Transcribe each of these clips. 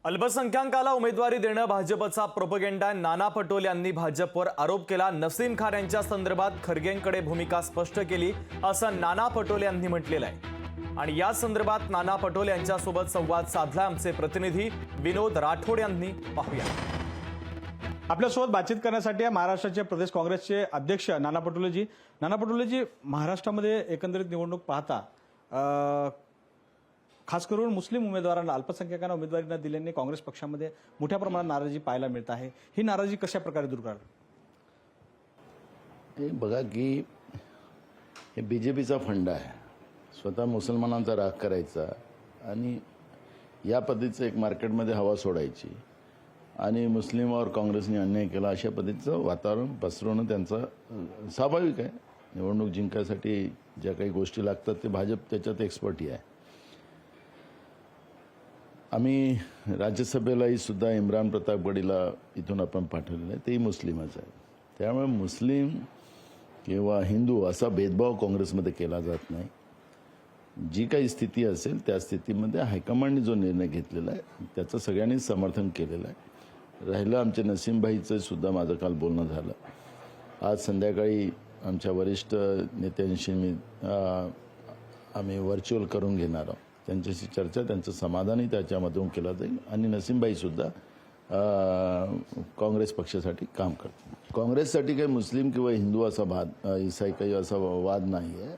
अल्पसंख्याकाला उमेदवारी देणं भाजपचा प्रोपगेंडा। नाना पटोले यांनी भाजपवर आरोप केला। नसीम खान यांच्या संदर्भात खरगेंकडे भूमिका स्पष्ट केली असं नाना पटोले यांनी म्हटलेलं आहे। आणि या संदर्भात नाना पटोले यांच्यासोबत संवाद साधला आमचे प्रतिनिधी विनोद राठोड यांनी। पाहूया। आपल्यासोबत बातचीत करण्यासाठी महाराष्ट्राचे प्रदेश काँग्रेसचे अध्यक्ष नाना पटोलेजी। नाना पटोलेजी, महाराष्ट्रामध्ये एकंदरीत निवडणूक पाहता खास करून मुस्लिम उमेदवारांना, अल्पसंख्याकांना उमेदवारी न दिल्याने काँग्रेस पक्षामध्ये मोठ्या प्रमाणात नाराजी पाहायला मिळत आहे। ही नाराजी कशा प्रकारे दूर कराल? हे बघा की हे बीजेपीचा फंडा आहे, स्वतः मुसलमानांचा राग करायचा आणि या पद्धतीचं एक मार्केटमध्ये हवा सोडायची आणि मुस्लिमावर काँग्रेसने अन्याय केला अशा पद्धतीचं वातावरण पसरवणं त्यांचं स्वाभाविक आहे। निवडणूक जिंकायसाठी ज्या काही गोष्टी लागतात ते भाजप त्याच्यात एक्सपर्टी आहे। आम्ही राज्यसभेलाही सुद्धा इम्रान प्रतापगडीला इथून आपण पाठवलेलं आहे, तेही मुस्लिमच आहे। त्यामुळे मुस्लिम किंवा हिंदू असा भेदभाव काँग्रेसमध्ये केला जात नाही। जी काही स्थिती असेल त्या स्थितीमध्ये हायकमांडने जो निर्णय घेतलेला आहे त्याचं सगळ्यांनी समर्थन केलेलं आहे। राहिलं आमच्या नसीमभाईचं सुद्धा माझं काल बोलणं झालं। आज संध्याकाळी आमच्या वरिष्ठ नेत्यांशी आम्ही व्हर्च्युअल करून घेणार आहोत। त्यांच्याशी चर्चा, त्यांचं समाधानही त्याच्यामधून केलं जाईल आणि नसीमभाई सुद्धा काँग्रेस पक्षासाठी काम करतात। काँग्रेससाठी काही मुस्लिम किंवा हिंदू असा ईसाई काही असा वाद नाही आहे।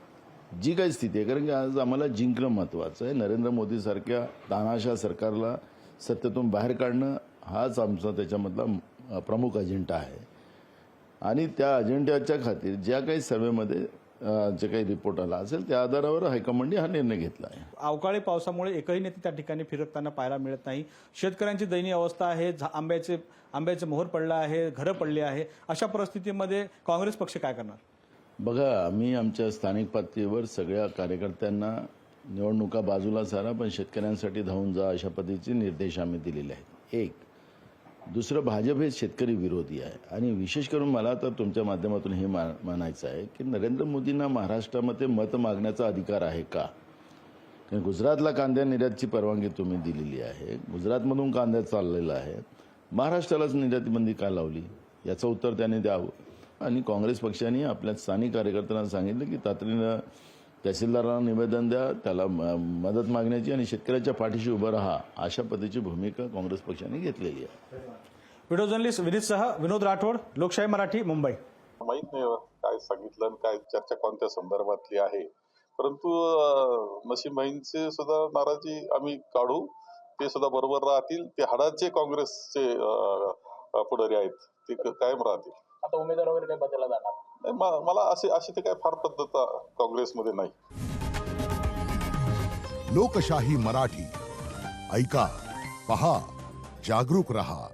जी काही स्थिती आहे, कारण की आज आम्हाला जिंकणं महत्त्वाचं आहे। नरेंद्र मोदीसारख्या तानाशा सरकारला सत्तेतून बाहेर काढणं हाच आमचा त्याच्यामधला प्रमुख अजेंडा आहे आणि त्या अजेंड्याच्या खातीर ज्या काही सर्वेमध्ये जे काही रिपोर्ट आला असेल त्या आधारावर हायकमांडने हा निर्णय घेतला आहे। अवकाळी पावसामुळे एकही नेते त्या ठिकाणी फिरकताना पाहायला मिळत नाही। शेतकऱ्यांची दयनीय अवस्था आहे, आंब्याचे मोहर पडला आहे, घरं पडली आहे। अशा परिस्थितीमध्ये काँग्रेस पक्ष काय करणार? बघा, आम्ही आमच्या स्थानिक पातळीवर सगळ्या कार्यकर्त्यांना निवडणुका बाजूला सारा पण शेतकऱ्यांसाठी धावून जा अशा पद्धतीचे निर्देश आम्ही दिलेले आहेत। एक दुसरं, भाजप हे शेतकरी विरोधी आहे आणि विशेष करून मला तर तुमच्या माध्यमातून हे मानायचं आहे की नरेंद्र मोदींना महाराष्ट्रामध्ये मत मागण्याचा अधिकार आहे का? कारण गुजरातला कांद्या निर्यातची परवानगी तुम्ही दिलेली आहे, गुजरातमधून कांद्या चाललेला आहे, महाराष्ट्रालाच निर्यातीबंदी का लावली याचं उत्तर त्यांनी द्यावं। आणि काँग्रेस पक्षाने आपल्या स्थानिक कार्यकर्त्यांना सांगितलं की तातडीनं तहसीलदारांना निवेदन द्या, त्याला मदत मागण्याची आणि शेतकऱ्याच्या पाठीशी उभं राहा अशा पद्धतीची भूमिका काँग्रेस पक्षाने घेतलेली आहे। व्हिडिओ जर्नलिस्ट विनीतसह विनोद राठोड, लोकशाही मराठी, मुंबई। माहित नाही काय सांगितलं आणि काय चर्चा कोणत्या संदर्भातली आहे, परंतु नसीमभाईंचे सुद्धा नाराजी आम्ही काढू, ते सुद्धा बरोबर राहतील। ते हाडाचे काँग्रेसचे पुढारी आहेत, ते कायम राहतील। आता उमेदवार वगैरे काही बदलला जाणार नाही, मला अशी ते काय फार पद्धत काँग्रेसमध्ये नाही। लोकशाही मराठी ऐका, पहा, जागरूक रहा।